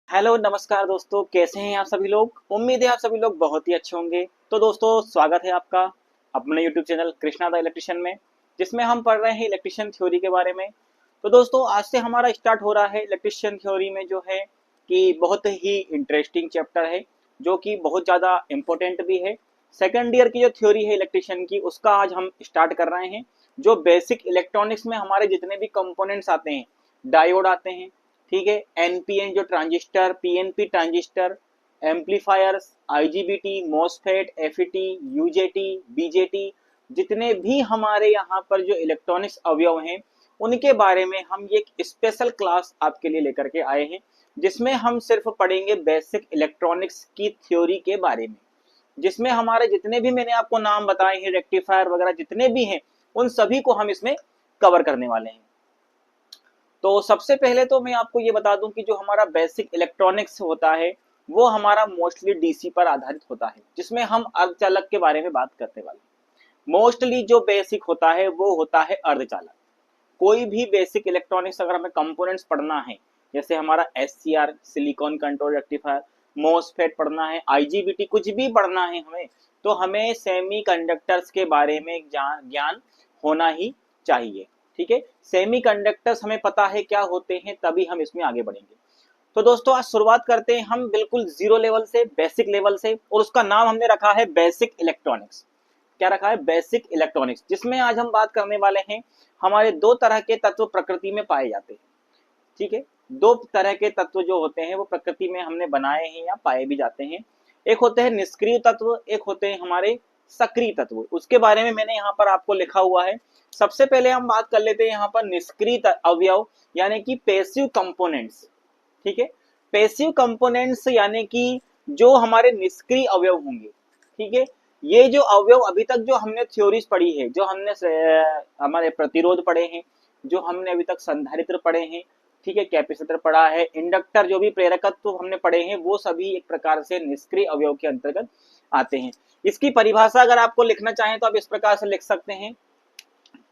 Hello नमस्कार दोस्तों, कैसे हैं आप सभी लोग। उम्मीद है आप सभी लोग बहुत ही अच्छे होंगे। तो दोस्तों, स्वागत है आपका अपने YouTube channel Krishna the electrician में, जिसमें हम पढ़ रहे हैं इलेक्ट्रिशियन थ्योरी के बारे में। तो दोस्तों, आज से हमारा स्टार्ट हो रहा है इलेक्ट्रिशियन थ्योरी में जो है कि बहुत ही इंटरेस्टिंग चैप्टर है, जो कि बहुत ज़्यादा इम्पोर्टेंट भी है। सेकेंड ईयर की जो थ्योरी है इलेक्ट्रिशियन की, उसका आज हम स्टार्ट कर रहे हैं। जो बेसिक इलेक्ट्रॉनिक्स में हमारे जितने भी कंपोनेंट्स आते हैं, डायोड आते हैं, ठीक है, एनपीएन जो transistor, PNP transistor, amplifiers, IGBT, MOSFET, FET, UJT, BJT, जितने भी हमारे यहाँ पर जो इलेक्ट्रॉनिक्स अवयव हैं, उनके बारे में हम ये एक स्पेशल क्लास आपके लिए लेकर के आए हैं, जिसमें हम सिर्फ पढ़ेंगे बेसिक इलेक्ट्रॉनिक्स की थ्योरी के बारे में। जिसमें हमारे जितने भी मैंने आपको नाम बताए हैं, रेक्टिफायर वगैरह जितने भी हैं, उन सभी को हम इसमें कवर करने वाले हैं। तो सबसे पहले तो मैं आपको ये बता दूं कि जो हमारा बेसिक इलेक्ट्रॉनिक्स होता है वो हमारा मोस्टली डीसी पर आधारित होता है, जिसमें हम अर्धचालक के बारे में बात करने वाले हैं। मोस्टली जो बेसिक होता है वो होता है अर्धचालक। कोई भी बेसिक इलेक्ट्रॉनिक्स अगर हमें कंपोनेंट्स पढ़ना है, जैसे हमारा SCR silicon control rectifier, MOSFET पढ़ना है, आईजीबीटी कुछ भी पढ़ना है हमें, तो हमें सेमीकंडक्टर्स के बारे में ज्ञान होना ही चाहिए। ठीक है, सेमीकंडक्टर्स हमें पता है क्या होते हैं, तभी हम इसमें आगे बढ़ेंगे। तो दोस्तों, आज शुरुआत करते हैं हम बिल्कुल जीरो लेवल से, बेसिक लेवल से, और उसका नाम हमने रखा है बेसिक इलेक्ट्रॉनिक्स। क्या रखा है? बेसिक इलेक्ट्रॉनिक्स, जिसमें आज हम बात करने वाले हैं हमारे दो तरह के तत्व प्रकृति में पाए जाते हैं। ठीक है, दो तरह के तत्व जो होते हैं वो प्रकृति में हमने बनाए हैं या पाए भी जाते हैं। एक होते हैं निष्क्रिय तत्व, एक होते हैं हमारे सक्रिय तत्व। उसके बारे में मैंने यहाँ पर आपको लिखा हुआ है। सबसे पहले हम बात कर लेते हैं यहाँ पर निष्क्रिय अवयव, यानी कि पैसिव कंपोनेंट्स। ठीक है, पैसिव कंपोनेंट्स यानी कि जो हमारे निष्क्रिय अवयव होंगे। ठीक है, ये जो अवयव अभी तक जो हमने थ्योरीज पढ़ी है, जो हमने हमारे प्रतिरोध पढ़े हैं, जो हमने अभी तक संधारित्र पढ़े हैं, ठीक है, कैपेसिटर पढ़ा है, इंडक्टर, जो भी प्रेरकत्व हमने पढ़े हैं, वो सभी एक प्रकार से निष्क्रिय अवयव के अंतर्गत आते हैं। इसकी परिभाषा अगर आपको लिखना चाहें तो आप इस प्रकार से लिख सकते हैं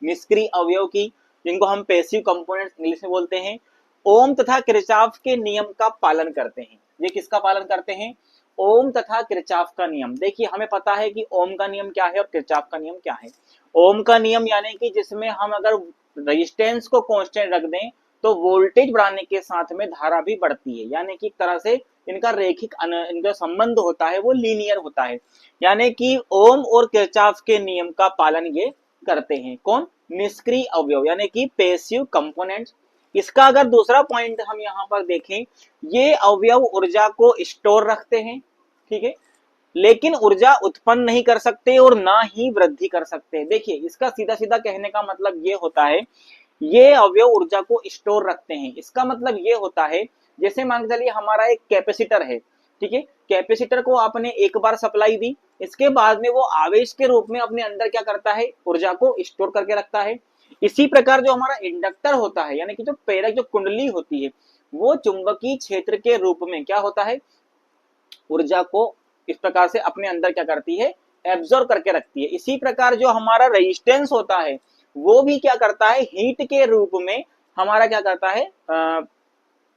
निष्क्रिय अवयव की, जिनको हम पैसिव कंपोनेंट्स इंग्लिश में बोलते हैं, ओम तथा किरचॉफ के नियम का पालन करते हैं। ये किसका पालन करते हैं? ओम तथा किरचॉफ का नियम। देखिए, हमें पता है कि ओम का नियम क्या है और किरचॉफ का नियम क्या है। ओम का नियम यानी कि जिसमें हम अगर रेजिस्टेंस को कांस्टेंट रख दें तो वोल्टेज बढ़ाने के साथ में धारा भी बढ़ती है, यानी कि एक तरह से इनका रैखिक इनका संबंध होता है वो लीनियर होता है। यानी कि ओम और किरचॉफ के नियम का पालन ये करते हैं। कौन? निष्क्रिय अवयव, यानी कि पैसिव कंपोनेंट्स। इसका अगर दूसरा पॉइंट हम यहाँ पर देखें, ये अवयव ऊर्जा को स्टोर रखते हैं, ठीक है, लेकिन ऊर्जा उत्पन्न नहीं कर सकते और ना ही वृद्धि कर सकते। देखिए, इसका सीधा सीधा कहने का मतलब ये होता है, ये अवयव ऊर्जा को स्टोर रखते हैं। इसका मतलब ये होता है, जैसे मान के चलिए हमारा एक कैपेसिटर है, ठीक है, कैपेसिटर को आपने एक बार सप्लाई दी, इसके बाद में वो आवेश के रूप में अपने अंदर क्या करता है? ऊर्जा को स्टोर करके रखता है। इसी प्रकार जो हमारा इंडक्टर होता है, यानी कि जो प्रेरक जो कुंडली होती है, वो चुंबकीय क्षेत्र के रूप में क्या होता है? ऊर्जा को इस प्रकार से अपने अंदर क्या करती है? एब्जॉर्ब करके रखती है। इसी प्रकार जो हमारा रेजिस्टेंस होता है, वो भी क्या करता है? हीट के रूप में हमारा क्या करता है?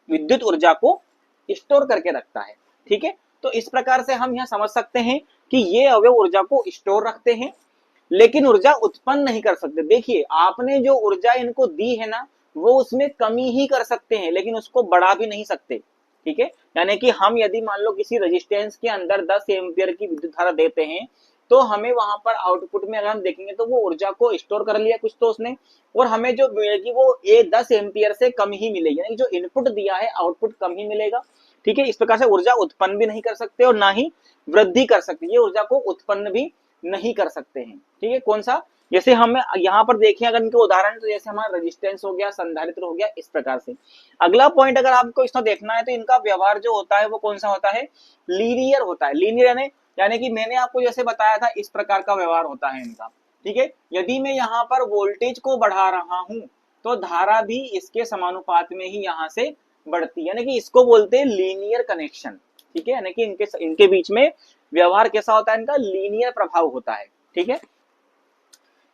विद्युत ऊर्जा को स्टोर करके रखता है। ठीक है, तो इस प्रकार से हम यहाँ समझ सकते हैं कि ये अवयव ऊर्जा को स्टोर रखते हैं, लेकिन ऊर्जा उत्पन्न नहीं कर सकते। देखिए, आपने जो ऊर्जा इनको दी है ना, वो उसमें कमी ही कर सकते हैं, लेकिन उसको बढ़ा भी नहीं सकते। ठीक है, यानी कि हम यदि मान लो किसी रेजिस्टेंस के अंदर 10 एम्पियर की विद्युत धारा देते हैं, तो हमें वहां पर आउटपुट में अगर हम देखेंगे तो वो ऊर्जा को स्टोर कर लिया कुछ तो उसने, और हमें जो मिलेगी वो 10 एम्पियर से कम ही मिलेगी, यानी जो इनपुट दिया है आउटपुट कम ही मिलेगा। ठीक है, इस प्रकार से ऊर्जा उत्पन्न भी नहीं कर सकते और ना ही वृद्धि कर सकते, ये ऊर्जा को उत्पन्न भी नहीं कर सकते हैं। ठीक है, कौन सा? जैसे हम यहाँ पर देखें अगर इनके उदाहरण, तो जैसे हमारा रेजिस्टेंस हो गया, संधारित्र हो गया, इस प्रकार से। अगला पॉइंट अगर आपको इसमें देखना है तो इनका व्यवहार जो होता है वो कौन सा होता है? लीनियर होता है। लीनियर यानी कि मैंने आपको जैसे बताया था, इस प्रकार का व्यवहार होता है इनका। ठीक है, यदि मैं यहाँ पर वोल्टेज को बढ़ा रहा हूं तो धारा भी इसके समानुपात में ही यहाँ से बढ़ती है, यानी कि इसको बोलते हैं लीनियर कनेक्शन। ठीक है, यानी कि इनके बीच में व्यवहार कैसा होता है? इनका लीनियर प्रभाव होता है। ठीक है,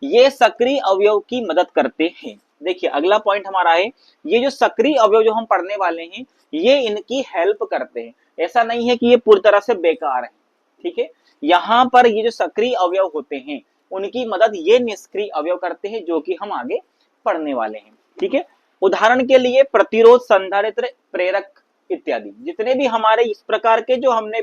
ये सक्रिय अवयव की मदद करते हैं। देखिए अगला पॉइंट हमारा है, ये जो सक्रिय अवयव जो हम पढ़ने वाले हैं ये इनकी हेल्प करते हैं, ऐसा नहीं है कि ये पूरी तरह से बेकार है। ठीक है, यहाँ पर ये जो सक्रिय अवयव होते हैं उनकी मदद ये निष्क्रिय अवयव करते हैं जो कि हम आगे पढ़ने वाले हैं। ठीक है, उदाहरण के लिए प्रतिरोध, संधारित्र, प्रेरक इत्यादि जितने भी हमारे इस प्रकार के जो हमने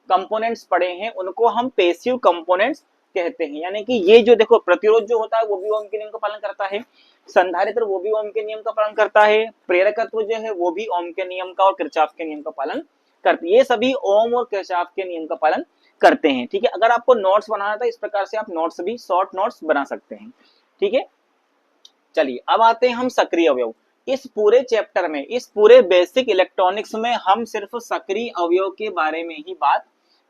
कंपोनेंट्स पढ़े हैं उनको हम पैसिव कंपोनेंट्स कहते हैं। यानी कि ये जो देखो प्रतिरोध जो होता है वो भी ओम के नियम का पालन करता है, संधारित्र वो भी ओम के नियम का पालन करता है, प्रेरकत्व जो है वो भी ओम के नियम का और किरचॉफ के नियम का पालन करते हैं। ये सभी ओम और किरचॉफ के नियम का पालन करते हैं। ठीक है, अगर आपको नोट्स बनाना था इस प्रकार से आप नोट्स भी शॉर्ट नोट्स बना सकते हैं। ठीक है, चलिए अब आते हैं हम सक्रिय अवयव। इस पूरे चैप्टर में, इस पूरे बेसिक इलेक्ट्रॉनिक्स में हम सिर्फ सक्रिय अवयव के बारे में ही बात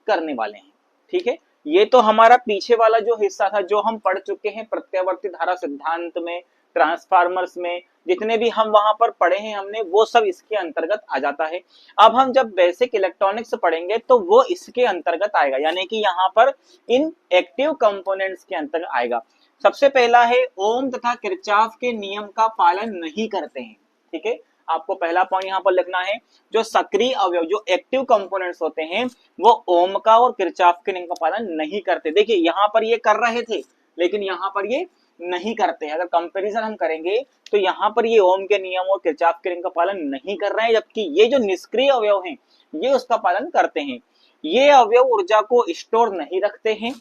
करने वाले हैं। ठीक है, ये तो हमारा पीछे वाला जो हिस्सा था जो हम पढ़ चुके हैं प्रत्यावर्ती धारा सिद्धांत में, ट्रांसफार्मर्स में, जितने भी हम वहां पर पढ़े हैं हमने वो सब इसके अंतर्गत आ जाता है। अब हम जब बेसिक इलेक्ट्रॉनिक्स पढ़ेंगे तो वो इसके अंतर्गत आएगा, यानी कि यहाँ पर इन एक्टिव कंपोनेंट्स के अंतर्गत आएगा। सबसे पहला है ओम तथा किरचॉफ के नियम का पालन नहीं करते हैं। ठीक है, आपको पहला पॉइंट यहाँ पर लिखना है, जो सक्रिय अवयव जो एक्टिव कंपोनेंट्स होते हैं वो ओम का और किरचॉफ के नियम का पालन नहीं करते। देखिए यहाँ पर ये कर रहे थे लेकिन यहाँ पर ये नहीं करते हैं। अगर कंपैरिजन हम करेंगे तो यहाँ पर ये ओम के नियम और किरचॉफ के नियम का पालन नहीं कर रहे हैं, जबकि ये जो निष्क्रिय अवयव हैं ये उसका पालन करते हैं। ये अवयव ऊर्जा को स्टोर नहीं रखते हैं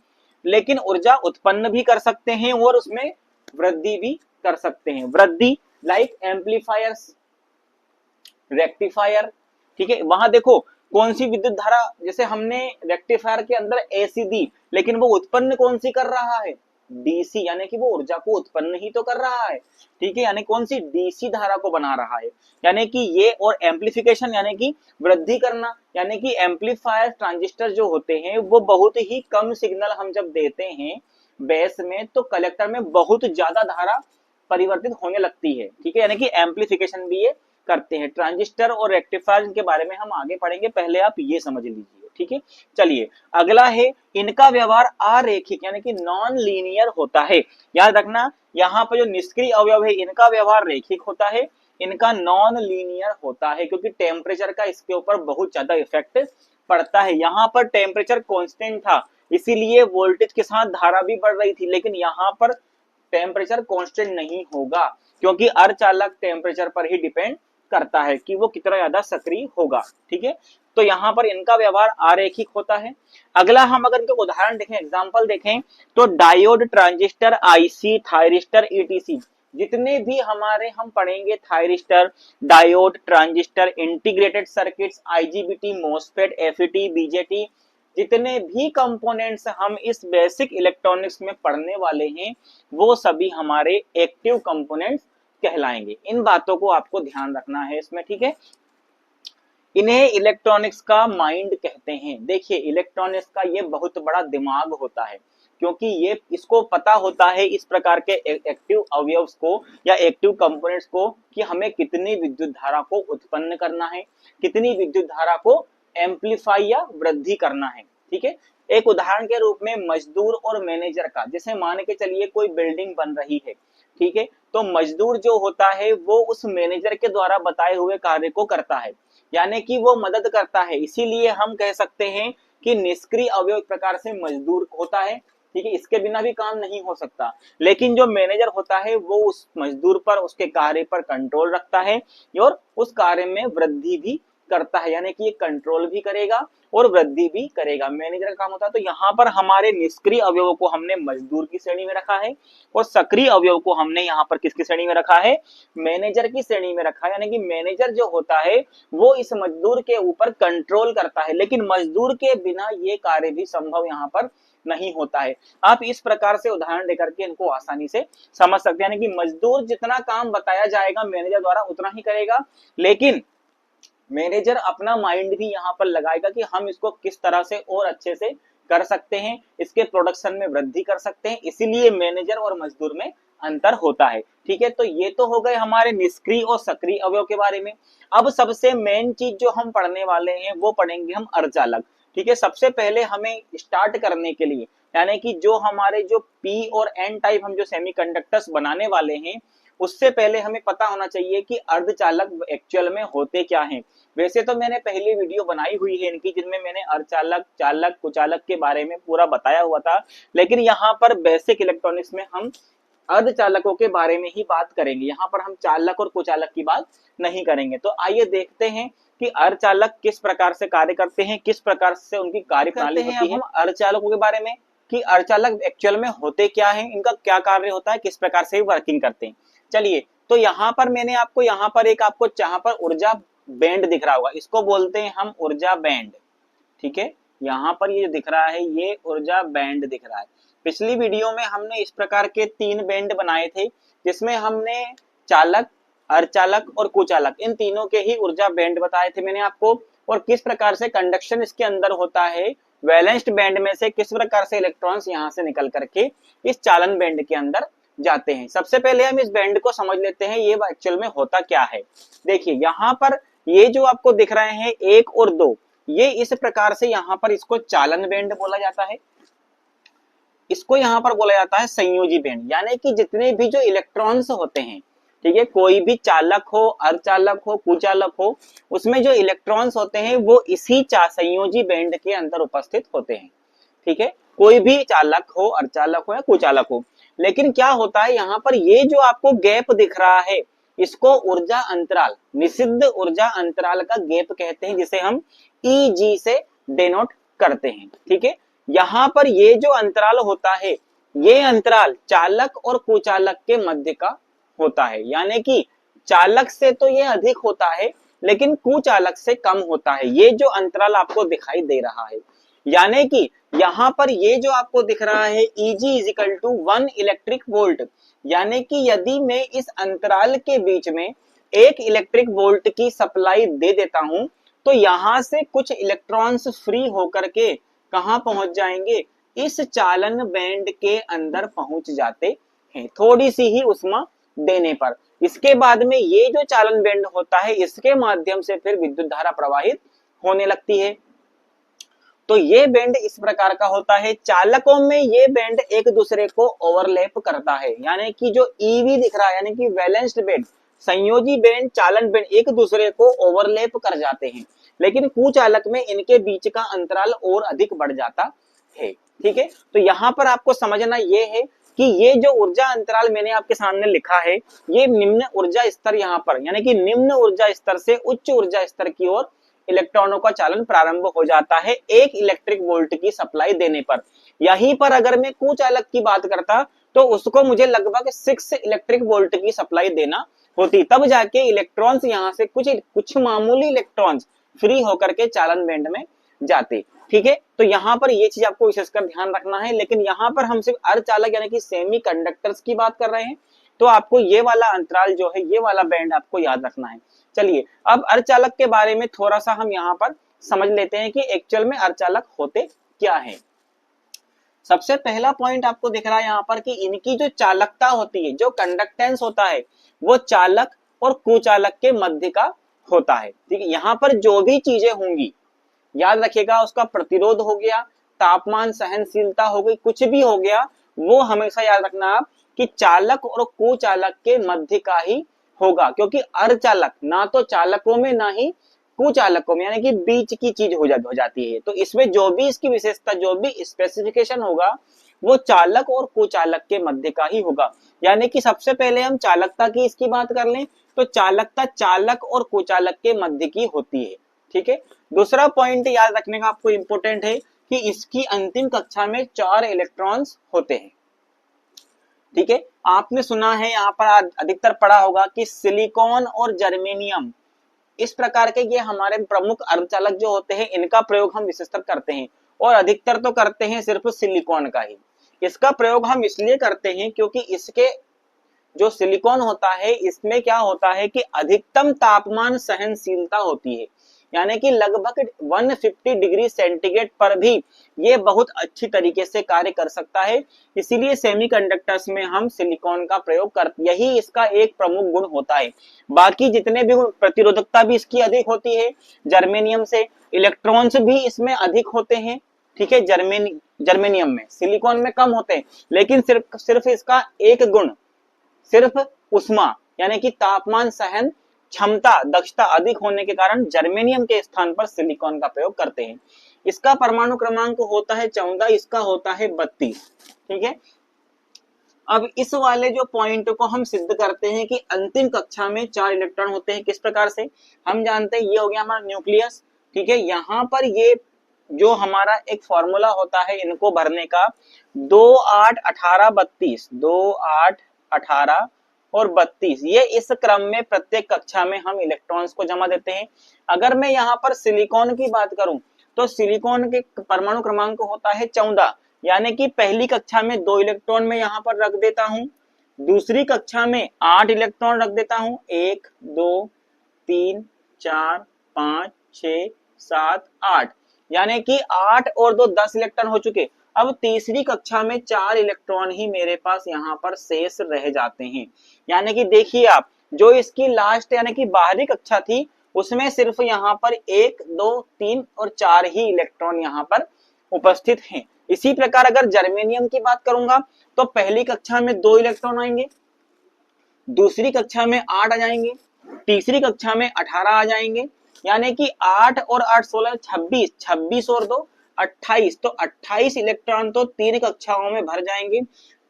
लेकिन ऊर्जा उत्पन्न भी कर सकते हैं और उसमें वृद्धि भी कर सकते हैं। वृद्धि लाइक एम्पलीफायर्स, रेक्टिफायर। ठीक है, वहां देखो कौन सी विद्युत धारा, जैसे हमने रेक्टिफायर के अंदर एसी दी लेकिन वो उत्पन्न कौन सी कर रहा है, डीसी, यानी कि वो ऊर्जा को उत्पन्न ही तो कर रहा है। ठीक है, यानी कौन सी, डीसी धारा को बना रहा है। यानी कि ये, और एम्पलीफिकेशन यानी कि वृद्धि करना, यानी कि एम्पलीफायर ट्रांजिस्टर जो होते हैं वो बहुत ही कम सिग्नल हम जब देते हैं बेस में तो कलेक्टर में बहुत ज्यादा धारा परिवर्तित होने लगती है। ठीक है, यानी कि एम्पलीफिकेशन भी ये करते हैं। ट्रांजिस्टर और रेक्टिफायर के बारे में हम आगे पढ़ेंगे, पहले आप ये समझ लीजिए। ठीक है, चलिए अगला है, इनका व्यवहार अरेखिक यानी कि नॉन लीनियर होता है। याद रखना यहाँ पर जो निष्क्रिय अवयव है इनका व्यवहार रेखिक होता है, इनका नॉन लीनियर होता है, क्योंकि टेम्परेचर का इसके ऊपर बहुत ज्यादा इफेक्ट पड़ता है। यहाँ पर टेम्परेचर कांस्टेंट था इसीलिए वोल्टेज के साथ धारा भी बढ़ रही थी, लेकिन यहाँ पर टेम्परेचर कांस्टेंट नहीं होगा क्योंकि अर्धचालक टेम्परेचर पर ही डिपेंड करता है कि वो कितना ज्यादा सक्रिय होगा। ठीक है, तो यहाँ पर इनका व्यवहार आरेखिक होता है। अगला हम अगर इनके उदाहरण देखें, एग्जांपल देखें तो diode, transistor, IC, thyristor, etc, जितने भी हमारे हम पढ़ेंगे thyristor, diode, transistor, integrated circuits, IGBT, MOSFET, FET, BJT, जितने भी कंपोनेंट्स हम इस बेसिक इलेक्ट्रॉनिक्स में पढ़ने वाले हैं वो सभी हमारे एक्टिव कंपोनेंट्स कहलाएंगे। इन बातों को आपको ध्यान रखना है इसमें। ठीक है, इन्हें इलेक्ट्रॉनिक्स का माइंड कहते हैं। देखिए इलेक्ट्रॉनिक्स का ये बहुत बड़ा दिमाग होता है क्योंकि ये इसको पता होता है इस प्रकार के एक्टिव अवयव्स को या एक्टिव कंपोनेंट्स को कि हमें कितनी विद्युत धारा को उत्पन्न करना है, कितनी विद्युत धारा को एम्पलीफाई या वृद्धि करना है। ठीक है, एक उदाहरण के रूप में मजदूर और मैनेजर का, जैसे मान के चलिए कोई बिल्डिंग बन रही है। ठीक है, तो मजदूर जो होता है वो उस मैनेजर के द्वारा बताए हुए कार्य को करता है, यानी कि वो मदद करता है। इसीलिए हम कह सकते हैं कि निष्क्रिय अवयव एक प्रकार से मजदूर होता है। ठीक है, इसके बिना भी काम नहीं हो सकता, लेकिन जो मैनेजर होता है वो उस मजदूर पर, उसके कार्य पर कंट्रोल रखता है और उस कार्य में वृद्धि भी करता है, यानी कि ये कंट्रोल भी करेगा और वृद्धि भी करेगा। मैनेजर का काम होता है। तो यहाँ पर हमारे निष्क्रिय अवयवों को हमने मजदूर की श्रेणी में रखा है और सक्रिय अवयव को हमने यहाँ पर किसकी श्रेणी में रखा है, मैनेजर की श्रेणी में रखा है। यानी कि मैनेजर जो होता है वो इस मजदूर के ऊपर कंट्रोल करता है, लेकिन मजदूर के बिना ये कार्य भी संभव यहाँ पर नहीं होता है। आप इस प्रकार से उदाहरण देकर के इनको आसानी से समझ सकते हैं। यानी कि मजदूर जितना काम बताया जाएगा मैनेजर द्वारा उतना ही करेगा, लेकिन मैनेजर अपना माइंड भी यहाँ पर लगाएगा कि हम इसको किस तरह से और अच्छे से कर सकते हैं, इसके प्रोडक्शन में वृद्धि कर सकते हैं। इसीलिए मैनेजर और मजदूर में अंतर होता है। ठीक है, तो ये तो हो गए हमारे निष्क्रिय और सक्रिय अवयव के बारे में। अब सबसे मेन चीज जो हम पढ़ने वाले हैं वो पढ़ेंगे हम अर्धचालक। ठीक है, सबसे पहले हमें स्टार्ट करने के लिए, यानी कि जो हमारे जो पी और एन टाइप हम जो सेमीकंडक्टर्स बनाने वाले हैं उससे पहले हमें पता होना चाहिए कि अर्धचालक एक्चुअल में होते क्या हैं। वैसे तो मैंने पहली वीडियो बनाई हुई है इनकी, जिनमें मैंने अर्धचालक, चालक, कुचालक के बारे में पूरा बताया हुआ था, लेकिन यहाँ पर बेसिक इलेक्ट्रॉनिक्स में हम अर्धचालकों के बारे में ही बात करेंगे। यहाँ पर हम चालक और कुचालक की बात नहीं करेंगे। तो आइए देखते हैं कि अर्धचालक किस प्रकार से कार्य करते हैं, किस प्रकार से उनकी कार्यप्रणाली होती है। हम अर्धचालकों के बारे में कि अर्धचालक एक्चुअल में होते क्या हैं, इनका क्या कार्य होता है, किस प्रकार से वर्किंग करते हैं। चलिए, तो यहाँ पर मैंने आपको यहाँ पर जहाँ पर ऊर्जा बैंड दिख रहा होगा, इसको बोलते हैं हम ऊर्जा बैंड। ठीक है, यहाँ पर ये जो दिख रहा है ये ऊर्जा बैंड दिख रहा है। पिछली वीडियो में हमने इस प्रकार के 3 बैंड बनाए थे, जिसमें हमने चालक, अर्धचालक और कुचालक, इन तीनों के ही ऊर्जा बैंड बताए थे मैंने आपको, और किस प्रकार से कंडक्शन इसके अंदर होता है। वैलेंस्ड बैंड में से किस प्रकार से इलेक्ट्रॉन्स यहाँ से निकल करके इस चालन बैंड के अंदर जाते हैं। सबसे पहले हम इस बैंड को समझ लेते हैं, ये एक्चुअल में होता क्या है। देखिए, यहाँ पर ये जो आपको दिख रहे हैं 1 और 2, ये इस प्रकार से यहाँ पर इसको चालन बैंड बोला जाता है। इसको यहाँ पर बोला जाता है संयोजी बैंड, यानी कि जितने भी जो इलेक्ट्रॉन्स होते हैं, ठीक है, कोई भी चालक हो, अर्धचालक हो, कुचालक हो, उसमें जो इलेक्ट्रॉन्स होते हैं वो इसी संयोजी बैंड के अंदर उपस्थित होते हैं। ठीक है, कोई भी चालक हो, अर्धचालक हो या कुचालक हो। लेकिन क्या होता है यहाँ पर, ये जो आपको गैप दिख रहा है, इसको ऊर्जा अंतराल, निषिद्ध ऊर्जा अंतराल का गैप कहते हैं, जिसे हम EG से डिनोट करते हैं। ठीक है, यहाँ पर ये जो अंतराल होता है, ये अंतराल चालक और कुचालक के मध्य का होता है, यानी कि चालक से तो ये अधिक होता है लेकिन कुचालक से कम होता है। ये जो अंतराल आपको दिखाई दे रहा है, यानी कि यहाँ पर ये जो आपको दिख रहा है Eg = 1 इलेक्ट्रिक वोल्ट, यानी कि यदि मैं इस अंतराल के बीच में 1 इलेक्ट्रिक वोल्ट की सप्लाई दे देता हूं, तो यहाँ से कुछ इलेक्ट्रॉन्स फ्री होकर के कहाँ पहुंच जाएंगे, इस चालन बैंड के अंदर पहुंच जाते हैं, थोड़ी सी ही उष्मा देने पर। इसके बाद में ये जो चालन बैंड होता है, इसके माध्यम से फिर विद्युत धारा प्रवाहित होने लगती है। तो ये बैंड इस प्रकार का होता है। चालकों में ये बैंड एक दूसरे को ओवरलैप करता है, यानी कि जो EV दिख रहा है, यानी कि वैलेंस्ड बैंड, संयोजी बैंड, चालन बैंड एक दूसरे को ओवरलैप कर जाते हैं, लेकिन कुचालक में इनके बीच का अंतराल और अधिक बढ़ जाता है। ठीक है, तो यहाँ पर आपको समझना ये है कि ये जो ऊर्जा अंतराल मैंने आपके सामने लिखा है, ये निम्न ऊर्जा स्तर यहाँ पर, यानी कि निम्न ऊर्जा स्तर से उच्च ऊर्जा स्तर की ओर इलेक्ट्रॉनों का चालन प्रारंभ हो जाता है 1 इलेक्ट्रिक वोल्ट की सप्लाई देने पर। यहीं पर अगर मैं कुचालक की बात करता तो उसको मुझे लगभग 6 इलेक्ट्रिक वोल्ट की सप्लाई देना होती, तब जाके इलेक्ट्रॉन्स यहाँ से कुछ मामूली इलेक्ट्रॉन्स फ्री होकर के चालन बैंड में जाते। ठीक है, तो यहाँ पर ये चीज आपको विशेषकर ध्यान रखना है। लेकिन यहाँ पर हम सिर्फ अर्धचालक यानी कि सेमी कंडक्टर्स की बात कर रहे हैं, तो आपको ये वाला अंतराल जो है, ये वाला बैंड आपको याद रखना है। चलिए, अब अर्धचालक के बारे में थोड़ा सा हम यहाँ पर समझ लेते हैं कि एक्चुअल में अर्धचालक होते क्या है। सबसे पहला पॉइंट आपको दिख रहा है यहाँ पर कि इनकी जो चालकता होती है, जो कंडक्टेंस होता है, वो चालक और कुचालक के मध्य का होता है। ठीक है, यहाँ पर जो भी चीजें होंगी, याद रखिएगा, उसका प्रतिरोध हो गया, तापमान सहनशीलता हो गई, कुछ भी हो गया, वो हमेशा याद रखना आप कि चालक और कुचालक के मध्य का ही होगा, क्योंकि अर्धचालक ना तो चालकों में ना ही कुचालकों में, यानी कि बीच की चीज हो जाती है। तो इसमें जो भी इसकी विशेषता, जो भी स्पेसिफिकेशन होगा, वो चालक और कुचालक के मध्य का ही होगा। यानी कि सबसे पहले हम चालकता की इसकी बात कर लें, तो चालकता चालक और कुचालक के मध्य की होती है। ठीक है, दूसरा पॉइंट याद रखने का आपको इंपॉर्टेंट है कि इसकी अंतिम कक्षा में 4 इलेक्ट्रॉन्स होते हैं। ठीक है, आपने सुना है, यहाँ पर अधिकतर पढ़ा होगा कि सिलिकॉन और जर्मेनियम, इस प्रकार के ये हमारे प्रमुख अर्धचालक जो होते हैं, इनका प्रयोग हम विशेषतर करते हैं, और अधिकतर तो करते हैं सिर्फ सिलिकॉन का ही। इसका प्रयोग हम इसलिए करते हैं क्योंकि इसके जो सिलिकॉन होता है, इसमें क्या होता है कि अधिकतम तापमान सहनशीलता होती है, यानी कि लगभग 150 डिग्री सेंटीग्रेड पर भी ये बहुत अच्छी तरीके से कार्य कर सकता है। इसीलिए सेमीकंडक्टर्स में हम सिलिकॉन का प्रयोग करते, यही इसका एक प्रमुख गुण होता है। बाकी जितने भी गुण, प्रतिरोधकता भी इसकी अधिक होती है जर्मेनियम से, इलेक्ट्रॉन्स भी इसमें अधिक होते हैं। ठीक है, जर्मेनियम में, सिलिकॉन में कम होते हैं, लेकिन सिर्फ इसका एक गुण, सिर्फ उष्मा यानी कि तापमान सहन क्षमता दक्षता अधिक होने के कारण जर्मेनियम के स्थान पर सिलिकॉन का प्रयोग करते हैं। इसका परमाणु क्रमांक होता है 14, इसका होता है 32। ठीक है, अब इस वाले जो पॉइंट को हम सिद्ध करते हैं कि अंतिम कक्षा में 4 इलेक्ट्रॉन होते हैं। किस प्रकार से हम जानते हैं, ये हो गया हमारा न्यूक्लियस। ठीक है, यहाँ पर ये जो हमारा एक फॉर्मूला होता है इनको भरने का, 2 8 18 32, 2 8 18 और 32, ये इस क्रम में प्रत्येक कक्षा में हम इलेक्ट्रॉन्स को जमा देते हैं। अगर मैं यहाँ पर सिलिकॉन की बात करूं तो सिलिकॉन के परमाणु क्रमांक होता है 14, यानी कि पहली कक्षा में 2 इलेक्ट्रॉन में यहाँ पर रख देता हूं, दूसरी कक्षा में 8 इलेक्ट्रॉन रख देता हूं, 1 2 3 4 5 6 7 8, यानी कि 8 और 2 10 इलेक्ट्रॉन हो चुके। अब तीसरी कक्षा में 4 इलेक्ट्रॉन ही मेरे पास यहाँ पर शेष रह जाते हैं। यानी कि देखिए आप, जो इसकी लास्ट यानी कि बाहरी कक्षा थी उसमें सिर्फ यहाँ पर 1 2 3 और 4 ही इलेक्ट्रॉन यहाँ पर उपस्थित हैं। इसी प्रकार अगर जर्मेनियम की बात करूंगा तो पहली कक्षा में 2 इलेक्ट्रॉन आएंगे, दूसरी कक्षा में 8 आ जाएंगे, तीसरी कक्षा में 18 आ जाएंगे, यानी कि 8 और 8 16 26, 26 और 2 28, तो 28 इलेक्ट्रॉन तो 3 कक्षाओं में भर जाएंगे।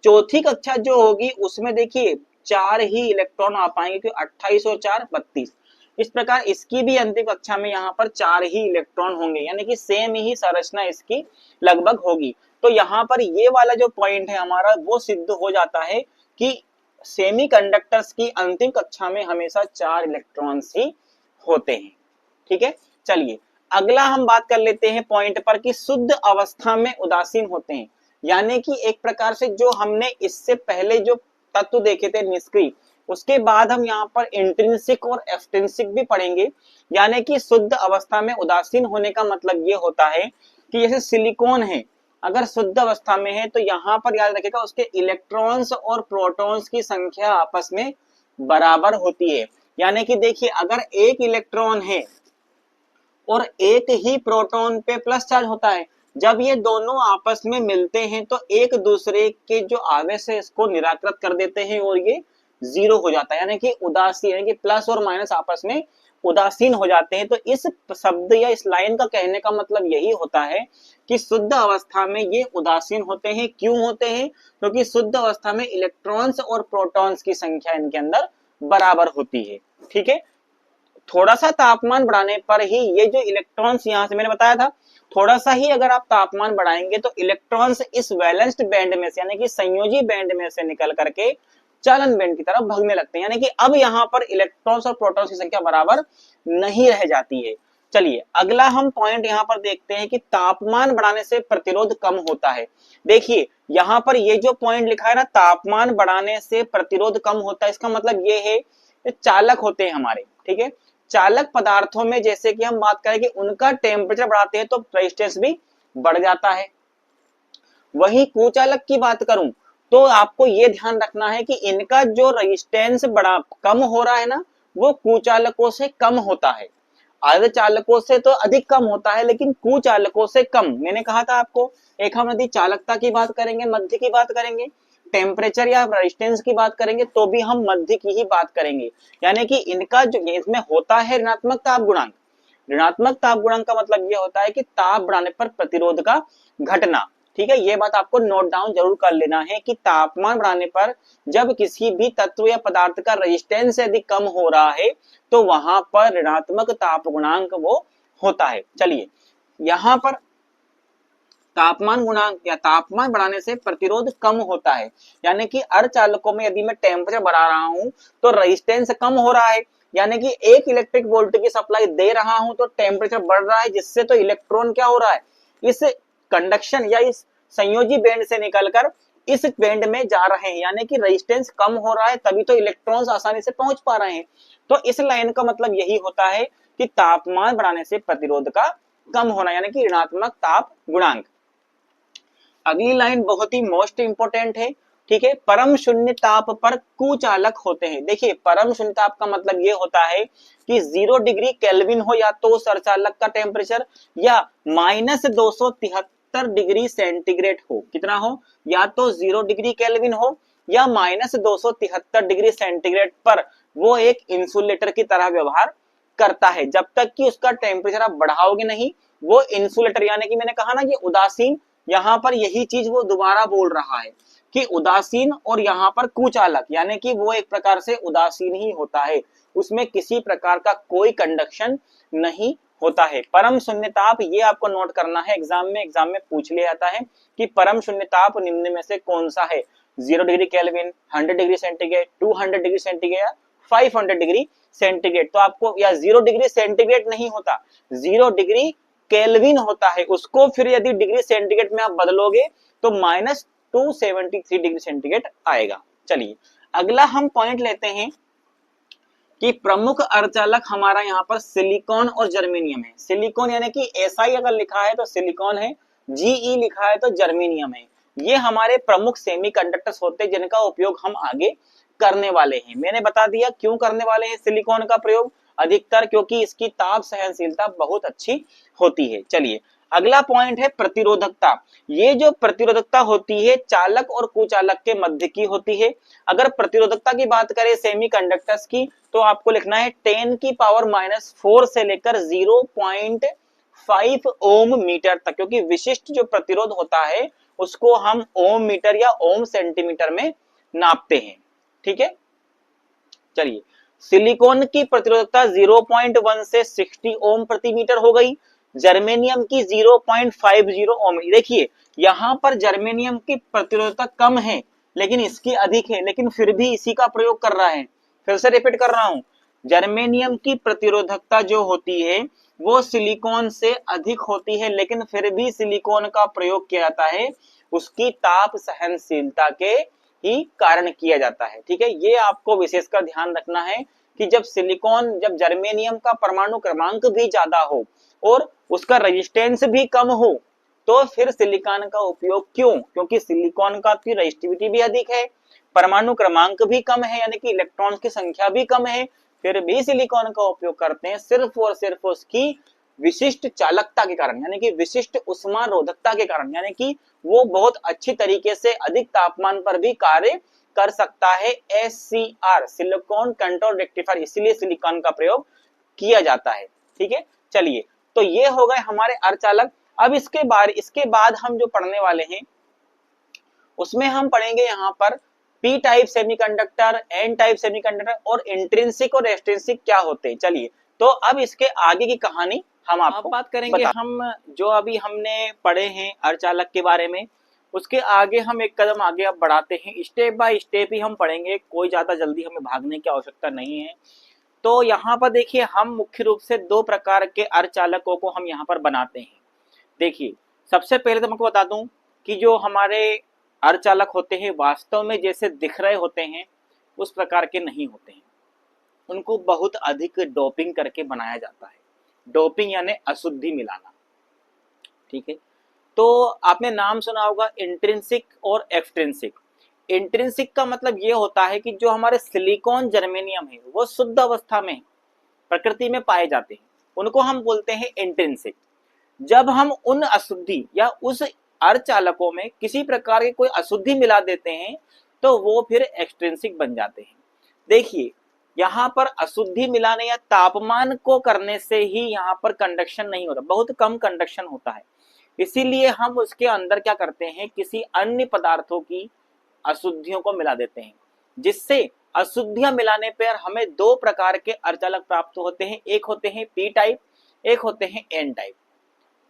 चौथी कक्षा जो होगी उसमें देखिए 4 ही इलेक्ट्रॉन आ पाएंगे, क्योंकि 28 और 4 32। इस प्रकार इसकी भी अंतिम कक्षा में यहाँ पर 4 ही इलेक्ट्रॉन होंगे, यानी कि सेम ही संरचना इसकी लगभग होगी। तो यहाँ पर ये वाला जो पॉइंट है हमारा वो सिद्ध हो जाता है कि सेमीकंडक्टर्स की अंतिम कक्षा में हमेशा 4 इलेक्ट्रॉन्स ही होते हैं। ठीक है, चलिए अगला हम बात कर लेते हैं पॉइंट पर कि शुद्ध अवस्था में उदासीन होते हैं, यानी कि एक प्रकार से जो हमने इससे पहले जो तत्व देखे थे निष्क्रिय, उसके बाद हम यहाँ पर इंट्रिंसिक और एक्सट्रिंसिक भी पढ़ेंगे। यानी कि शुद्ध अवस्था में उदासीन होने का मतलब ये होता है कि जैसे सिलिकॉन है, अगर शुद्ध अवस्था में है तो यहाँ पर याद रखिएगा उसके इलेक्ट्रॉन्स और प्रोटॉन्स की संख्या आपस में बराबर होती है। यानी कि देखिए अगर एक इलेक्ट्रॉन है और एक ही प्रोटॉन पे प्लस चार्ज होता है, जब ये दोनों आपस में मिलते हैं तो एक दूसरे के जो आवेश है इसको निराकृत कर देते हैं और ये जीरो हो जाता है, यानी कि उदासीन, यानी कि प्लस और माइनस आपस में उदासीन हो जाते हैं। तो इस शब्द या इस लाइन का कहने का मतलब यही होता है कि शुद्ध अवस्था में ये उदासीन होते हैं। क्यों होते हैं? क्योंकि शुद्ध अवस्था में इलेक्ट्रॉन्स और प्रोटॉन्स की संख्या इनके अंदर बराबर होती है। ठीक है, थोड़ा सा तापमान बढ़ाने पर ही ये जो इलेक्ट्रॉन्स, यहाँ से मैंने बताया था, थोड़ा सा ही अगर आप तापमान बढ़ाएंगे तो इलेक्ट्रॉन्स इस वैलेंस्ड बैंड में से यानी कि संयोजी बैंड में से निकल करके चालन बैंड की तरफ भागने लगते हैं, यानी कि अब यहाँ पर इलेक्ट्रॉन्स और प्रोटॉन्स की संख्या बराबर नहीं रह जाती है। चलिए अगला हम पॉइंट यहाँ पर देखते हैं कि तापमान बढ़ाने से प्रतिरोध कम होता है। देखिए यहाँ पर ये जो पॉइंट लिखा है ना, तापमान बढ़ाने से प्रतिरोध कम होता है, इसका मतलब ये है कि चालक होते हैं हमारे। ठीक है, चालक पदार्थों में जैसे कि हम बात करें कि उनका टेम्परेचर बढ़ाते हैं तो रेजिस्टेंस भी बढ़ जाता है। वही कुचालक की बात करूं तो आपको ये ध्यान रखना है कि इनका जो रेजिस्टेंस बड़ा कम हो रहा है ना, वो कुचालकों से कम होता है। अर्धचालकों से तो अधिक कम होता है, लेकिन कुचालकों से कम। मैंने कहा था आपको, एक हम यदि चालकता की बात करेंगे, मध्य की बात करेंगे, टेम्परेचर या रेजिस्टेंस की बात करेंगे तो भी हम मध्य की ही बात करेंगे। यानी कि इनका जो इसमें होता है ऋणात्मक ताप गुणांक। ऋणात्मक ताप गुणांक का मतलब ये होता है कि ताप बढ़ाने पर प्रतिरोध का घटना। ठीक है, ये बात आपको नोट डाउन जरूर कर लेना है कि तापमान बढ़ाने पर जब किसी भी तत्व या पदार्थ का रेजिस्टेंस यदि कम हो रहा है तो वहां पर ऋणात्मक ताप गुणांक वो होता है। चलिए यहाँ पर तापमान गुणांक या तापमान बढ़ाने से प्रतिरोध कम होता है, यानी कि अर्धचालकों में यदि मैं टेम्परेचर बढ़ा रहा हूं तो रेजिस्टेंस कम हो रहा है, यानी कि 1 इलेक्ट्रिक वोल्ट की सप्लाई दे रहा हूं तो टेम्परेचर बढ़ रहा है, जिससे तो इलेक्ट्रॉन क्या हो रहा है, इस कंडक्शन या इस संयोजी बैंड से निकलकर इस बैंड में जा रहे हैं, यानी कि रेजिस्टेंस कम हो रहा है, तभी तो इलेक्ट्रॉन्स आसानी से पहुंच पा रहे हैं। तो इस लाइन का मतलब यही होता है कि तापमान बढ़ाने से प्रतिरोध का कम होना, यानी कि ऋणात्मक ताप गुणांक। अगली लाइन बहुत ही मोस्ट इंपोर्टेंट है। ठीक है, परम शून्य ताप पर कुचालक होते हैं। देखिए परम शून्य ताप का मतलब ये होता है कि 0 डिग्री केल्विन हो या तो उस अर्धचालक का टेम्परेचर, या -273 डिग्री सेंटीग्रेड हो। कितना हो? या तो 0 डिग्री केल्विन हो या -273 डिग्री सेंटीग्रेड पर वो एक इंसुलेटर की तरह व्यवहार करता है। जब तक कि उसका टेम्परेचर आप बढ़ाओगे नहीं, वो इंसुलेटर, यानी कि मैंने कहा ना कि उदासीन, यहां पर यही चीज वो दोबारा बोल रहा है कि उदासीन, और यहाँ पर कुचालक, यानी कि वो एक प्रकार से उदासीन ही होता है, उसमें किसी प्रकार का कोई कंडक्शन नहीं होता है। परम शून्य ताप, ये आपको नोट करना है, एग्जाम में पूछ लिया जाता है कि परम शून्य ताप निम्न में से कौन सा है, 0 degree kelvin, 100 degree centigrade, 200 degree centigrade या 500 डिग्री सेंटीग्रेड। तो आपको, या 0 डिग्री सेंटीग्रेड नहीं होता, 0 डिग्री केल्विन होता है, उसको फिर यदि डिग्री सेंटीग्रेड में आप बदलोगे तो -273 डिग्री सेंटीग्रेड आएगा। चलिए अगला हम पॉइंट लेते हैं कि प्रमुख अर्धचालक हमारा यहाँ पर सिलिकॉन और जर्मेनियम है। सिलिकॉन यानी कि SI अगर लिखा है तो सिलिकॉन है, GE लिखा है तो जर्मेनियम है। ये हमारे प्रमुख सेमीकंडक्टर्स होते हैं जिनका उपयोग हम आगे करने वाले हैं। मैंने बता दिया क्यों करने वाले हैं सिलिकॉन का प्रयोग अधिकतर, क्योंकि इसकी ताप सहनशीलता बहुत अच्छी होती है। चलिए अगला पॉइंट है प्रतिरोधकता। ये जो प्रतिरोधकता होती है चालक और कुचालक के मध्य की होती है। अगर प्रतिरोधकता की बात करें सेमीकंडक्टर्स की, तो आपको लिखना है 10⁻⁴ से लेकर 0.5 ओम मीटर तक, क्योंकि विशिष्ट जो प्रतिरोध होता है उसको हम ओम मीटर या ओम सेंटीमीटर में नापते हैं। ठीक है, चलिए सिलिकॉन की प्रतिरोधकता 0.1 से 60 ओम प्रति मीटर हो गई, जर्मेनियम की 0.50 ओम। देखिए यहां पर जर्मेनियम की प्रतिरोधकता कम है लेकिन इसकी अधिक है, लेकिन फिर भी इसी का प्रयोग कर रहा है। फिर से रिपीट कर रहा हूं, जर्मेनियम की प्रतिरोधकता जो होती है वो सिलिकॉन से अधिक होती है, लेकिन फिर भी सिलिकॉन का प्रयोग किया जाता है उसकी ताप सहनशीलता के ही कारण किया जाता है। ठीक है, ये आपको विशेषकर ध्यान रखना है कि जब जर्मेनियम का परमाणु क्रमांक भी ज्यादा हो और उसका रेजिस्टेंस भी कम हो तो फिर सिलिकॉन का उपयोग क्यों, क्योंकि सिलिकॉन का की रेजिस्टिविटी भी अधिक है, परमाणु क्रमांक भी कम है, यानी कि इलेक्ट्रॉन्स की संख्या भी कम है, फिर भी सिलिकॉन का उपयोग करते हैं सिर्फ और सिर्फ उसकी विशिष्ट चालकता के कारण, यानी कि विशिष्ट उष्मा रोधकता के कारण, यानी कि वो बहुत अच्छी तरीके से अधिक तापमान पर भी कार्य कर सकता है। SCR सिलिकॉन कंट्रोल रेक्टिफायर, इसीलिए सिलिकॉन का प्रयोग किया जाता है। ठीक है, चलिए तो ये हो गए हमारे अर्धचालक। अब इसके बाद हम जो पढ़ने वाले हैं उसमें हम पढ़ेंगे यहाँ पर P type semiconductor, N type semiconductor और इंट्रिंसिक और एक्सट्रिंसिक क्या होते हैं। चलिए तो अब इसके आगे की कहानी हम आपको बात करेंगे। हम जो अभी हमने पढ़े हैं अर्धचालक के बारे में, उसके आगे हम एक कदम आगे अब बढ़ाते हैं, स्टेप बाय स्टेप ही हम पढ़ेंगे, कोई ज्यादा जल्दी हमें भागने की आवश्यकता नहीं है। तो यहाँ पर देखिए हम मुख्य रूप से दो प्रकार के अर्धचालकों को हम यहाँ पर बनाते हैं। देखिए सबसे पहले तो मैं आपको बता दूं कि जो हमारे अर्धचालक होते हैं वास्तव में जैसे दिख रहे होते हैं उस प्रकार के नहीं होते हैं, उनको बहुत अधिक डोपिंग करके बनाया जाता है। डोपिंग यानी अशुद्धि मिलाना। ठीक है, तो आपने नाम सुना होगा इंट्रिंसिक और एक्सट्रिंसिक। इंट्रिंसिक का मतलब ये होता है कि जो हमारे सिलिकॉन जर्मेनियम है वो शुद्ध अवस्था में प्रकृति में पाए जाते हैं, उनको हम बोलते हैं इंट्रिंसिक। जब हम उन अशुद्धि या उस अर्धचालकों में किसी प्रकार की कोई अशुद्धि मिला देते हैं तो वो फिर एक्सट्रिंसिक बन जाते हैं। देखिए यहाँ पर अशुद्धि मिलाने या तापमान को करने से ही यहाँ पर कंडक्शन नहीं होता, बहुत कम कंडक्शन होता है, इसीलिए हम उसके अंदर क्या करते हैं किसी अन्य पदार्थों की अशुद्धियों को मिला देते हैं, जिससे अशुद्धियां मिलाने पर हमें दो प्रकार के अर्धचालक प्राप्त होते हैं, एक होते हैं पी टाइप, एक होते हैं एन टाइप।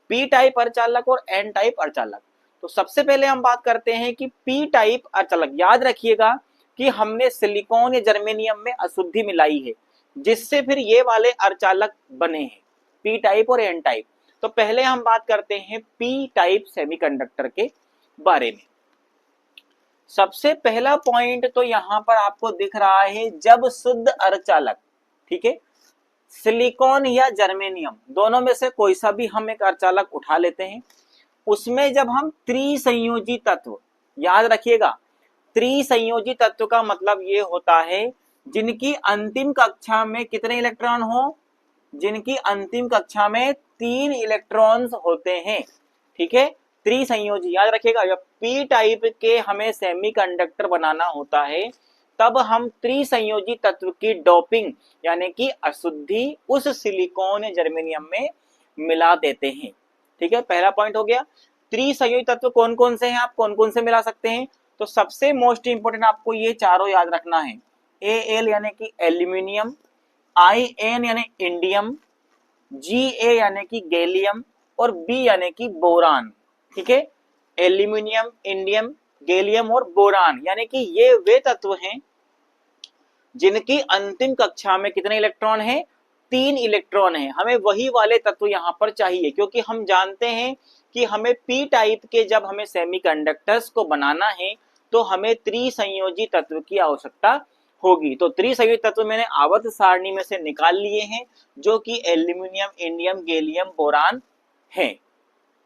पी टाइप अर्धचालक और एन टाइप अर्धचालक। तो सबसे पहले हम बात करते हैं कि पी टाइप अर्धचालक। याद रखिएगा कि हमने सिलिकॉन या जर्मेनियम में अशुद्धि मिलाई है जिससे फिर ये वाले अर्धचालक बने हैं, पी टाइप और एन टाइप। तो पहले हम बात करते हैं पी टाइप सेमीकंडक्टर के बारे में। सबसे पहला पॉइंट तो यहां पर आपको दिख रहा है, जब शुद्ध अर्धचालक, ठीक है, सिलिकॉन या जर्मेनियम दोनों में से कोई सा भी हम एक अर्धचालक उठा लेते हैं, उसमें जब हम त्रिसंयोजी तत्व, याद रखिएगा त्रिसंयोजी तत्व का मतलब ये होता है जिनकी अंतिम कक्षा में कितने इलेक्ट्रॉन हो, जिनकी अंतिम कक्षा में 3 इलेक्ट्रॉन्स होते हैं। ठीक है, त्रिसंयोजी, याद रखिएगा, जब पी टाइप के हमें सेमीकंडक्टर बनाना होता है तब हम त्रिसंयोजी तत्व की डोपिंग यानी कि अशुद्धि उस सिलिकॉन या जर्मेनियम में मिला देते हैं। ठीक है, पहला पॉइंट हो गया। त्रिसंयोजी तत्व कौन कौन से हैं, आप कौन कौन से मिला सकते हैं? तो सबसे मोस्ट इंपोर्टेंट आपको ये चारों याद रखना है। Al यानी कि एल्यूमिनियम, In यानी इंडियम, Ga यानी कि गैलियम और B यानी कि बोरान। ठीक है, एल्यूमिनियम, इंडियम, गैलियम और बोरान यानी कि ये वे तत्व हैं जिनकी अंतिम कक्षा में कितने इलेक्ट्रॉन हैं? 3 इलेक्ट्रॉन हैं। हमें वही वाले तत्व यहाँ पर चाहिए, क्योंकि हम जानते हैं कि हमें पी टाइप के जब हमें सेमीकंडक्टर्स को बनाना है तो हमें त्रिसंयोजी तत्व की आवश्यकता होगी। तो त्रिसंयोजी तत्व मैंने आवर्त सारणी में से निकाल लिए हैं जो कि एल्यूमिनियम, इंडियम, गैलियम, बोरान हैं।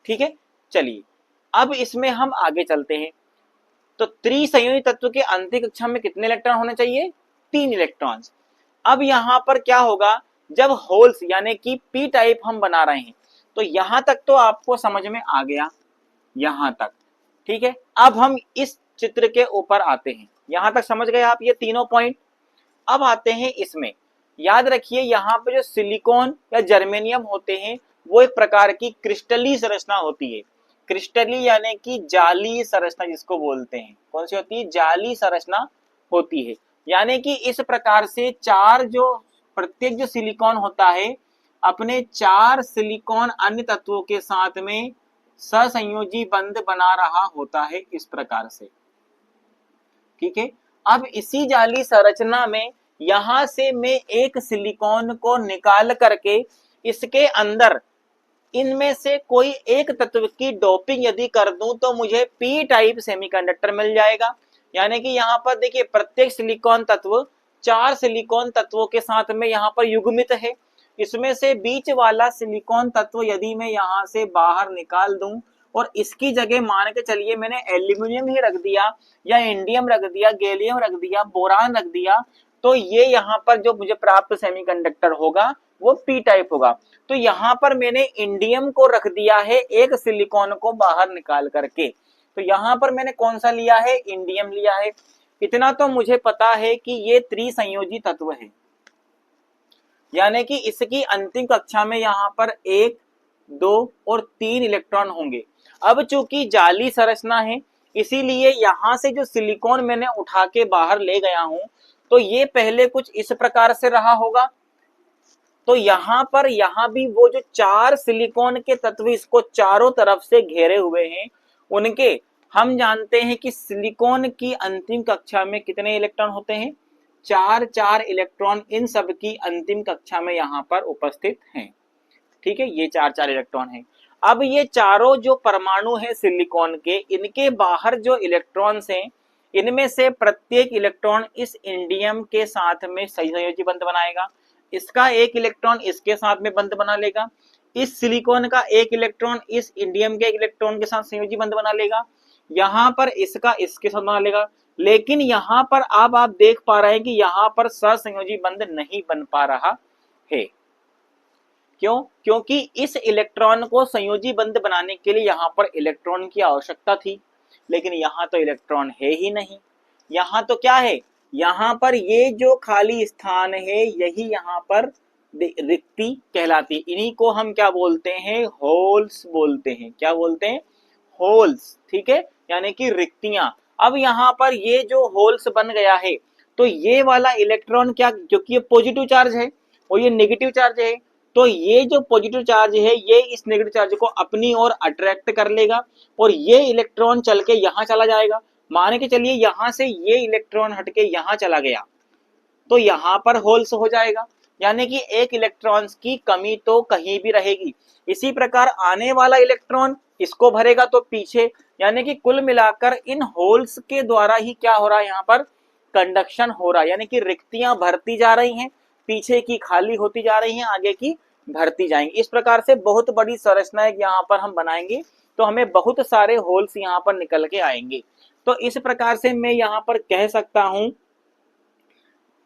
ठीक है, चलिए अब इसमें हम आगे चलते हैं। तो त्रिसंयोजी तत्व के अंतिम कक्षा में कितने इलेक्ट्रॉन होने चाहिए? 3 इलेक्ट्रॉन्स। अब यहां पर क्या होगा, जब होल्स यानी कि पी टाइप हम बना रहे हैं, तो यहां तक तो आपको समझ में आ गया, यहां तक। ठीक है, अब हम इस चित्र के ऊपर आते हैं। यहां तक समझ गए आप ये तीनों पॉइंट। अब आते हैं इसमें। याद रखिए यहाँ पे जो सिलिकॉन या जर्मेनियम होते हैं वो एक प्रकार की क्रिस्टली संरचना होती है। क्रिस्टली यानी कि जाली संरचना जिसको बोलते हैं। कौन सी होती है? जाली संरचना होती है। यानी कि इस प्रकार से चार जो प्रत्येक जो सिलिकॉन होता है अपने 4 सिलिकॉन अन्य तत्वों के साथ में सहसंयोजी बंध बना रहा होता है, इस प्रकार से। ठीक है, अब इसी जाली संरचना में यहां से मैं एक सिलिकॉन को निकाल करके इसके अंदर इनमें से कोई एक तत्व की डोपिंग यदि कर दूं तो मुझे पी टाइप सेमीकंडक्टर मिल जाएगा। यानी कि यहाँ पर देखिए प्रत्येक सिलिकॉन तत्व 4 सिलिकॉन तत्वों के साथ में यहाँ पर युग्मित है। इसमें से बीच वाला सिलिकॉन तत्व यदि मैं यहाँ से बाहर निकाल दूं और इसकी जगह मान के चलिए मैंने एल्यूमिनियम ही रख दिया या इंडियम रख दिया, गैलियम रख दिया, बोरान रख दिया, तो ये यहाँ पर जो मुझे प्राप्त सेमीकंडक्टर होगा वो पी टाइप होगा। तो यहाँ पर मैंने इंडियम को रख दिया है एक सिलिकॉन को बाहर निकाल करके। तो यहाँ पर मैंने कौन सा लिया है? इंडियम लिया है। इतना तो मुझे पता है कि ये त्रिसंयोजी तत्व है, यानी कि इसकी अंतिम कक्षा में यहाँ पर 1, 2 और 3 इलेक्ट्रॉन होंगे। अब चूंकि जाली संरचना है इसीलिए यहाँ से जो सिलिकॉन मैंने उठा के बाहर ले गया हूं तो ये पहले कुछ इस प्रकार से रहा होगा। तो यहाँ पर यहाँ भी वो जो 4 सिलिकॉन के तत्व इसको चारों तरफ से घेरे हुए हैं उनके हम जानते हैं कि सिलिकॉन की अंतिम कक्षा में कितने इलेक्ट्रॉन होते हैं? 4 इलेक्ट्रॉन इन सब की अंतिम कक्षा में यहाँ पर उपस्थित हैं। ठीक है, ये 4 इलेक्ट्रॉन हैं। अब ये चारों जो परमाणु हैं सिलिकॉन के, इनके बाहर जो इलेक्ट्रॉन्स हैं इनमें से प्रत्येक इलेक्ट्रॉन इस इंडियम के साथ में सहसंयोजी बंध बनाएगा। इसका एक इलेक्ट्रॉन इसके साथ में बंध बना लेगा। इस सिलिकॉन का एक इलेक्ट्रॉन इस इंडियम के एक इलेक्ट्रॉन के साथ संयोजी बंध बना लेगा। यहाँ पर इसका इसके साथ बना लेगा। लेकिन यहाँ पर अब आप देख पा रहे हैं कि यहाँ पर सहसंयोजी बंध नहीं बन पा रहा है। क्यों? क्योंकि इस इलेक्ट्रॉन को संयोजी बंध बनाने के लिए यहाँ पर इलेक्ट्रॉन की आवश्यकता थी, लेकिन यहाँ तो इलेक्ट्रॉन है ही नहीं। यहाँ तो क्या है? यहाँ पर ये जो खाली स्थान है यही यहाँ पर रिक्ति कहलाती है। इन्हीं को हम क्या बोलते हैं? होल्स बोलते हैं। क्या बोलते हैं? होल्स। ठीक है, यानी कि रिक्तियां। अब यहाँ पर ये जो होल्स बन गया है तो ये वाला इलेक्ट्रॉन क्या, क्योंकि ये पॉजिटिव चार्ज है और ये नेगेटिव चार्ज है, तो ये जो पॉजिटिव चार्ज है ये इस नेगेटिव चार्ज को अपनी ओर अट्रैक्ट कर लेगा और ये इलेक्ट्रॉन चल के यहाँ चला जाएगा। मान के चलिए यहाँ से ये इलेक्ट्रॉन हटके यहाँ चला गया तो यहाँ पर होल्स हो जाएगा, यानी कि एक इलेक्ट्रॉन की कमी तो कहीं भी रहेगी। इसी प्रकार आने वाला इलेक्ट्रॉन इसको भरेगा तो पीछे, यानी कि कुल मिलाकर इन होल्स के द्वारा ही क्या हो रहा है? यहाँ पर कंडक्शन हो रहा है, यानी कि रिक्तियां भरती जा रही हैं, पीछे की खाली होती जा रही हैं, आगे की भरती जाएंगी। इस प्रकार से बहुत बड़ी संरचना है यहाँ पर हम बनाएंगे तो हमें बहुत सारे होल्स यहाँ पर निकल के आएंगे। तो इस प्रकार से मैं यहाँ पर कह सकता हूं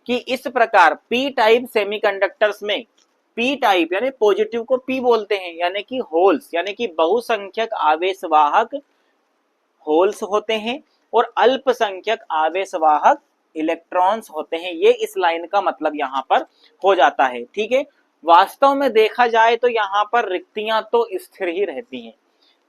कि इस प्रकार पी टाइप सेमीकंडक्टर्स में पी टाइप यानी पॉजिटिव को पी बोलते हैं, यानी कि होल्स यानी कि बहुसंख्यक आवेशवाहक होल्स होते हैं और अल्पसंख्यक आवेशवाहक इलेक्ट्रॉन्स होते हैं। ये इस लाइन का मतलब यहाँ पर हो जाता है। ठीक है, वास्तव में देखा जाए तो यहाँ पर रिक्तियां तो स्थिर ही रहती हैं,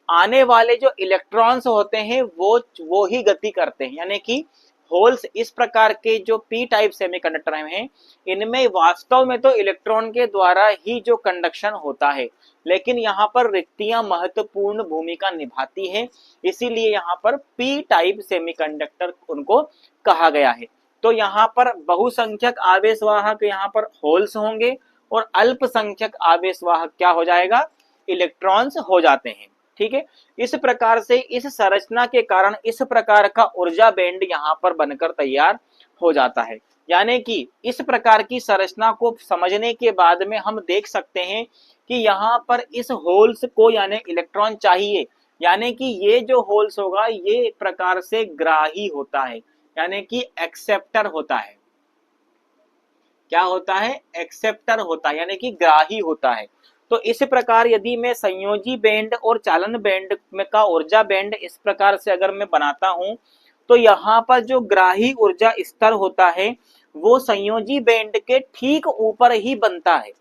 आने वाले जो इलेक्ट्रॉन्स होते हैं वो ही गति करते हैं, यानी कि होल्स इस प्रकार के जो पी टाइप सेमीकंडक्टर हैं इनमें वास्तव में तो इलेक्ट्रॉन के द्वारा ही जो कंडक्शन होता है, लेकिन यहाँ पर रिक्तियां महत्वपूर्ण भूमिका निभाती है, इसीलिए यहाँ पर पी टाइप सेमीकंडक्टर उनको कहा गया है। तो यहाँ पर बहुसंख्यक आवेशवाहक यहाँ पर होल्स होंगे और अल्पसंख्यक आवेशवाहक क्या हो जाएगा, इलेक्ट्रॉन्स हो जाते हैं। ठीक है, इस प्रकार से इस संरचना के कारण इस प्रकार का ऊर्जा बैंड यहाँ पर बनकर तैयार हो जाता है। यानी कि इस प्रकार की संरचना को समझने के बाद में हम देख सकते हैं कि यहाँ पर इस होल्स को यानी इलेक्ट्रॉन चाहिए, यानी कि ये जो होल्स होगा ये एक प्रकार से ग्राही होता है, यानी कि एक्सेप्टर होता है। क्या होता है, एक्सेप्टर होता है, यानी कि ग्राही होता है। तो इस प्रकार यदि मैं संयोजी बैंड और चालन बैंड में का ऊर्जा बैंड इस प्रकार से अगर मैं बनाता हूं तो यहाँ पर जो ग्राही ऊर्जा स्तर होता है वो संयोजी बैंड के ठीक ऊपर ही बनता है।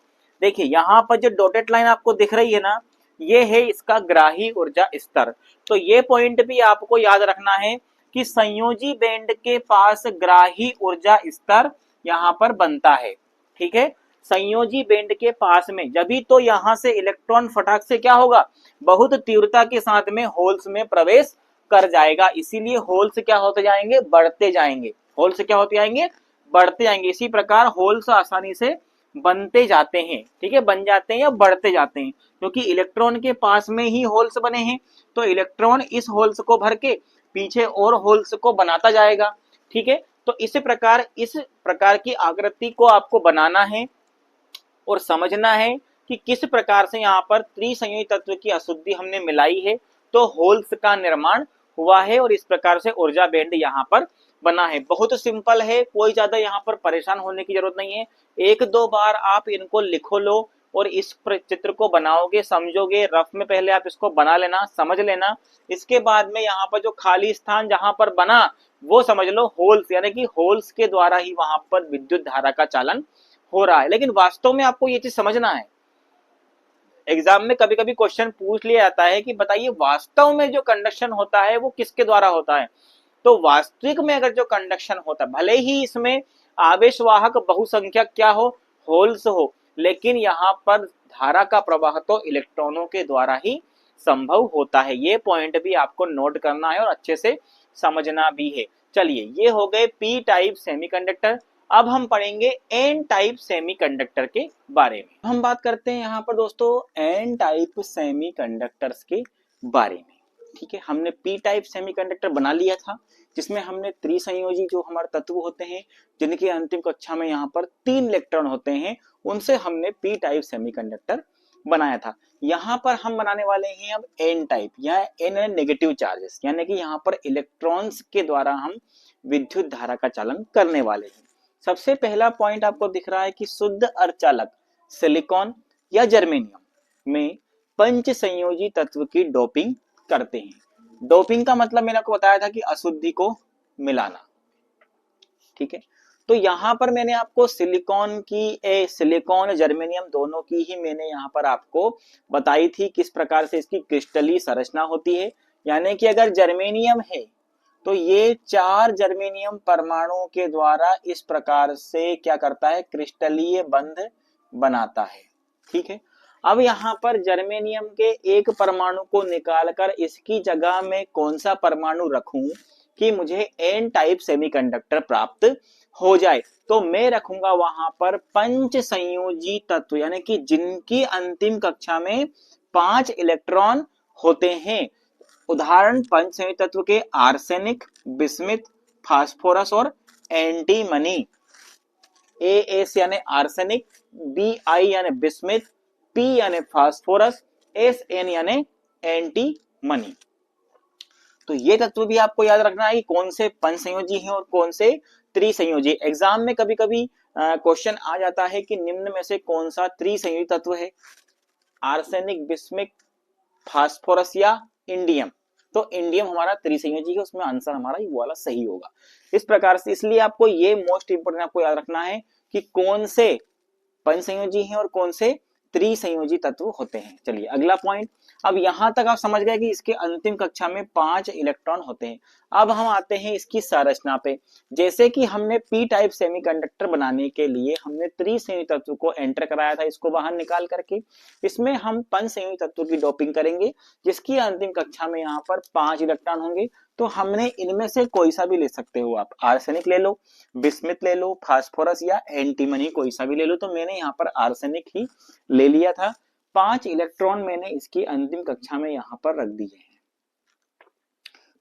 देखिए यहाँ पर जो डॉटेड लाइन आपको दिख रही है ना, ये है इसका ग्राही ऊर्जा स्तर। तो ये पॉइंट भी आपको याद रखना है कि संयोजी बैंड के पास ग्राही ऊर्जा स्तर यहाँ पर बनता है। ठीक है, संयोजी बैंड के पास में जभी तो यहाँ से इलेक्ट्रॉन फटाक से क्या होगा, बहुत तीव्रता के साथ में होल्स में प्रवेश कर जाएगा, इसीलिए होल्स क्या होते जाएंगे, बढ़ते जाएंगे। होल्स क्या होते जाएंगे, बढ़ते जाएंगे। इसी प्रकार होल्स आसानी से बनते जाते हैं। ठीक है, बन जाते हैं या बढ़ते जाते हैं, क्योंकि इलेक्ट्रॉन के पास में ही होल्स बने हैं, तो इलेक्ट्रॉन इस होल्स को भर के पीछे और होल्स को बनाता जाएगा। ठीक है, तो इस प्रकार की आकृति को आपको बनाना है और समझना है कि किस प्रकार से यहाँ पर त्रिसंयोजी तत्व की अशुद्धि हमने मिलाई है तो होल्स का निर्माण हुआ है और इस प्रकार से ऊर्जा बैंड यहाँ पर बना है। बहुत सिंपल है, कोई ज्यादा यहाँ पर परेशान होने की जरूरत नहीं है। एक दो बार आप इनको लिखो लो और इस चित्र को बनाओगे, समझोगे, रफ में पहले आप इसको बना लेना, समझ लेना। इसके बाद में यहाँ पर जो खाली स्थान जहां पर बना वो समझ लो होल्स, यानी कि होल्स के द्वारा ही वहां पर विद्युत धारा का चालन हो रहा है। लेकिन वास्तव में आपको ये चीज समझना है, एग्जाम में कभी कभी क्वेश्चन पूछ लिया जाता है कि बताइए वास्तव में जो कंडक्शन होता है वो किसके द्वारा होता है। तो वास्तविक में अगर जो कंडक्शन होता है, भले ही इसमें आवेशवाहक बहुसंख्यक क्या हो, होल्स हो, लेकिन यहाँ पर धारा का प्रवाह तो इलेक्ट्रॉनों के द्वारा ही संभव होता है। ये पॉइंट भी आपको नोट करना है और अच्छे से समझना भी है। चलिए, ये हो गए पी टाइप सेमीकंडक्टर। अब हम पढ़ेंगे एन टाइप सेमीकंडक्टर के बारे में। हम बात करते हैं यहाँ पर दोस्तों एन टाइप सेमीकंडक्टर्स के बारे में। ठीक है, हमने पी टाइप सेमीकंडक्टर बना लिया था जिसमें हमने त्रिसंयोजी जो हमारे तत्व होते हैं जिनकी अंतिम कक्षा में यहाँ पर 3 इलेक्ट्रॉन होते हैं, उनसे हमने पी टाइप सेमीकंडक्टर बनाया था। यहाँ पर हम बनाने वाले हैं अब एन टाइप, या एन नेगेटिव चार्जेस, यानी कि यहाँ पर इलेक्ट्रॉन्स के द्वारा हम विद्युत धारा का चालन करने वाले हैं। सबसे पहला पॉइंट आपको दिख रहा है कि शुद्ध अर्धचालक सिलिकॉन या जर्मेनियम में पंच संयोजी तत्व की डोपिंग करते हैं। डोपिंग का मतलब मैंने आपको बताया था कि अशुद्धि को मिलाना। ठीक है, तो यहाँ पर मैंने आपको सिलिकॉन जर्मेनियम दोनों की ही मैंने यहाँ पर आपको बताई थी किस प्रकार से इसकी क्रिस्टलीय संरचना होती है। यानी कि अगर जर्मेनियम है तो ये 4 जर्मेनियम परमाणुओं के द्वारा इस प्रकार से क्या करता है, क्रिस्टलीय बंध बनाता है। ठीक है, अब यहाँ पर जर्मेनियम के एक परमाणु को निकालकर इसकी जगह में कौन सा परमाणु रखूं कि मुझे एन टाइप सेमीकंडक्टर प्राप्त हो जाए, तो मैं रखूंगा वहां पर पंच संयोजी तत्व, यानी कि जिनकी अंतिम कक्षा में 5 इलेक्ट्रॉन होते हैं। उदाहरण पंच संयोजी तत्व के आर्सेनिक, बिस्मिथ, फास्फोरस और एंटीमनी। एएस यानी आर्सेनिक, बीआई यानी बिस्मिथ, पी यानी फास्फोरस, एसएन यानी एंटीमनी। तो ये तत्व भी आपको याद रखना है कि कौन से पंच संयोजी हैं और कौन से त्रिसंयोजी। एग्जाम में कभी कभी क्वेश्चन आ जाता है कि निम्न में से कौन सा त्रिसंयोजी तत्व है, आर्सेनिक, बिस्मिक, फास्फोरस या इंडियम। तो इंडियम हमारा त्रिसंयोजी है, उसमें आंसर हमारा ये वाला सही होगा। इस प्रकार से इसलिए आपको ये मोस्ट इंपोर्टेंट आपको याद रखना है कि कौन से पंचसंयोजी हैं और कौन से त्रिसंयोजी तत्व होते हैं। चलिए अगला पॉइंट, अब यहां तक आप समझ गए कि इसके अंतिम कक्षा में 5 इलेक्ट्रॉन होते हैं। अब हम आते हैं इसकी संरचना पे। जैसे कि हमने पी टाइप सेमीकंडक्टर बनाने के लिए हमने त्रिसंयोजी तत्व को एंटर कराया था, इसको बाहर निकाल करके इसमें हम पंचसंयोजी तत्व की डोपिंग करेंगे, जिसकी अंतिम कक्षा में यहाँ पर 5 इलेक्ट्रॉन होंगे। तो हमने इनमें से कोई सा भी ले सकते हो आप, आर्सेनिक ले लो, बिस्मिथ ले लो, फास्फोरस या एंटीमनी कोई सा भी ले लो। तो मैंने यहाँ पर आर्सेनिक ही ले लिया था। 5 इलेक्ट्रॉन मैंने इसकी अंतिम कक्षा में यहाँ पर रख दिए हैं,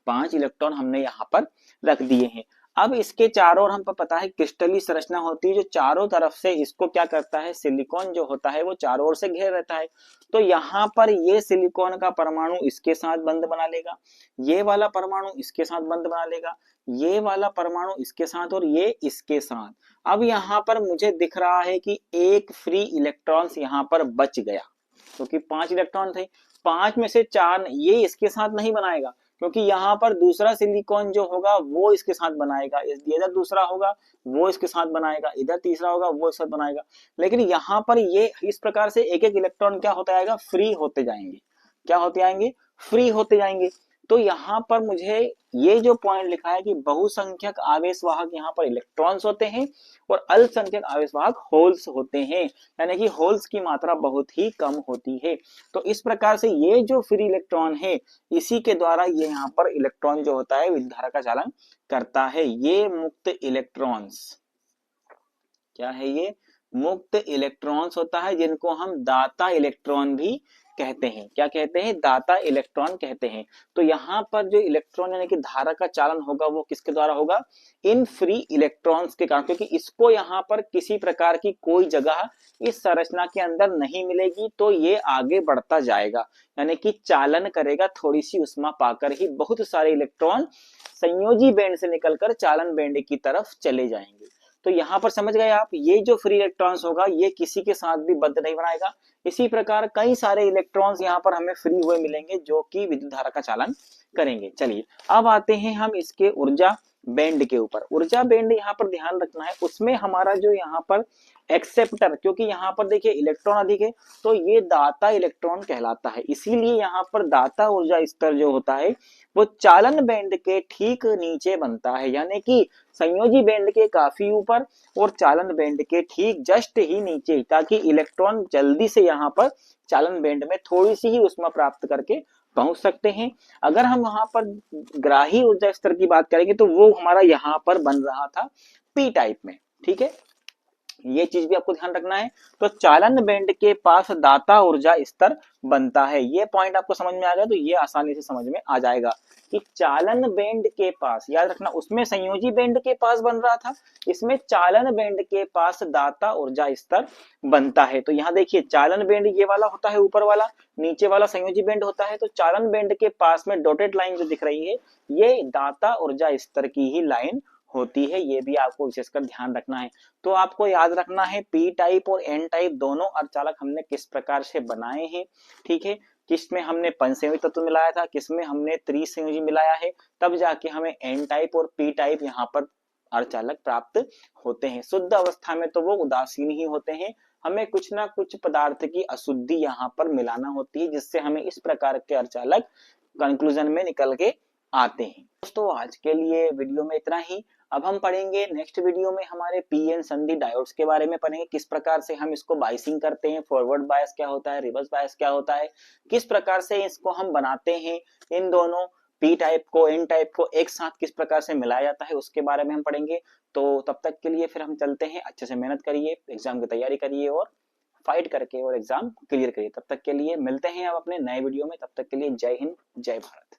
5 इलेक्ट्रॉन हमने यहाँ पर रख दिए हैं। अब इसके चारों ओर हमको पता है क्रिस्टलीय संरचना होती है, जो चारों तरफ से इसको क्या करता है, सिलिकॉन जो होता है वो चारों ओर से घेर रहता है। तो यहाँ पर ये सिलिकॉन का परमाणु इसके साथ बंध बना लेगा, ये वाला परमाणु इसके साथ बंध बना लेगा, ये वाला परमाणु इसके साथ और ये इसके साथ। अब यहाँ पर मुझे दिख रहा है कि एक फ्री इलेक्ट्रॉन यहाँ पर बच गया, क्योंकि 5 इलेक्ट्रॉन थे, 5 में से 4 ये इसके साथ नहीं बनाएगा, क्योंकि यहाँ पर दूसरा सिलिकॉन जो होगा वो इसके साथ बनाएगा, इधर दूसरा होगा वो इसके साथ बनाएगा, इधर तीसरा होगा वो इसके साथ बनाएगा। लेकिन यहाँ पर ये इस प्रकार से एक एक इलेक्ट्रॉन क्या होता जाएगा, फ्री होते जाएंगे। क्या होते जाएंगे, फ्री होते जाएंगे। तो यहाँ पर मुझे ये जो पॉइंट लिखा है कि बहुसंख्यक आवेशवाहक यहाँ पर इलेक्ट्रॉन्स होते हैं और अल्पसंख्यक आवेशवाहक होल्स होते हैं, यानी कि होल्स की मात्रा बहुत ही कम होती है। तो इस प्रकार से ये जो फ्री इलेक्ट्रॉन है, इसी के द्वारा ये यहाँ पर इलेक्ट्रॉन जो होता है विद्युत धारा का चालन करता है। ये मुक्त इलेक्ट्रॉन्स, क्या है ये, मुक्त इलेक्ट्रॉन्स होता है, जिनको हम दाता इलेक्ट्रॉन भी कहते हैं। क्या कहते हैं, दाता इलेक्ट्रॉन कहते हैं। तो यहाँ पर जो इलेक्ट्रॉन यानी कि धारा का चालन होगा वो किसके द्वारा होगा, इन फ्री इलेक्ट्रॉन्स के कारण, क्योंकि इसको यहाँ पर किसी प्रकार की कोई जगह इस संरचना के अंदर नहीं मिलेगी, तो ये आगे बढ़ता जाएगा, यानी कि चालन करेगा, थोड़ी सी उष्मा पाकर ही बहुत सारे इलेक्ट्रॉन संयोजी बैंड से निकलकर चालन बैंड की तरफ चले जाएंगे। तो यहाँ पर समझ गए आप, ये जो फ्री इलेक्ट्रॉन्स होगा ये किसी के साथ भी बंध नहीं बनाएगा। इसी प्रकार कई सारे इलेक्ट्रॉन्स यहाँ पर हमें फ्री हुए मिलेंगे जो कि विद्युत धारा का चालन करेंगे। चलिए अब आते हैं हम इसके ऊर्जा बैंड के ऊपर। ऊर्जा बैंड यहाँ पर ध्यान रखना है, उसमें हमारा जो यहाँ पर एक्सेप्टर, क्योंकि यहाँ पर देखिए इलेक्ट्रॉन अधिक है तो ये दाता इलेक्ट्रॉन कहलाता है, इसीलिए यहाँ पर दाता ऊर्जा स्तर जो होता है वो चालन बैंड के ठीक नीचे बनता है, यानी कि संयोजी बैंड के काफी ऊपर और चालन बैंड के ठीक जस्ट ही नीचे, ताकि इलेक्ट्रॉन जल्दी से यहाँ पर चालन बैंड में थोड़ी सी ही ऊष्मा प्राप्त करके पहुंच सकते हैं। अगर हम वहां पर ग्राही ऊर्जा स्तर की बात करेंगे तो वो हमारा यहाँ पर बन रहा था पी टाइप में। ठीक है, ये चीज भी आपको ध्यान रखना है। तो चालन बैंड के पास दाता ऊर्जा स्तर बनता है, ये पॉइंट आपको समझ में आ गया तो ये आसानी से समझ में आ जाएगा कि चालन बैंड के पास, याद रखना उसमें संयोजी बैंड के पास बन रहा था, इसमें चालन बैंड के पास दाता ऊर्जा स्तर बनता है। तो यहाँ देखिए चालन बैंड ये वाला होता है ऊपर वाला, नीचे वाला संयोजी बैंड होता है। तो चालन बैंड के पास में डॉटेड लाइन जो दिख रही है ये दाता ऊर्जा स्तर की ही लाइन होती है, ये भी आपको विशेषकर ध्यान रखना है। तो आपको याद रखना है पी टाइप और एन टाइप दोनों अर्धचालक हमने किस प्रकार से बनाए हैं। ठीक है, किसमें हमने पंचसंयोजी तत्व मिलाया था, किसमें हमने त्रिसंयोजी मिलाया है, तब जाके हमें एन टाइप और पी टाइप यहाँ पर अर्धचालक प्राप्त होते हैं। शुद्ध अवस्था में तो वो उदासीन ही होते हैं, हमें कुछ ना कुछ पदार्थ की अशुद्धि यहाँ पर मिलाना होती है, जिससे हमें इस प्रकार के अर्धचालक कंक्लूजन में निकल के आते हैं। दोस्तों आज के लिए वीडियो में इतना ही। अब हम पढ़ेंगे नेक्स्ट वीडियो में हमारे पी एन संधि डायोड्स के बारे में पढ़ेंगे, किस प्रकार से हम इसको बायसिंग करते हैं, फॉरवर्ड बायस क्या होता है, रिवर्स बायस क्या होता है, किस प्रकार से इसको हम बनाते हैं, इन दोनों पी टाइप को एन टाइप को एक साथ किस प्रकार से मिलाया जाता है उसके बारे में हम पढ़ेंगे। तो तब तक के लिए फिर हम चलते हैं, अच्छे से मेहनत करिए, एग्जाम की तैयारी करिए और फाइट करके और एग्जाम क्लियर करिए। तब तक के लिए मिलते हैं अब अपने नए वीडियो में, तब तक के लिए जय हिंद जय भारत।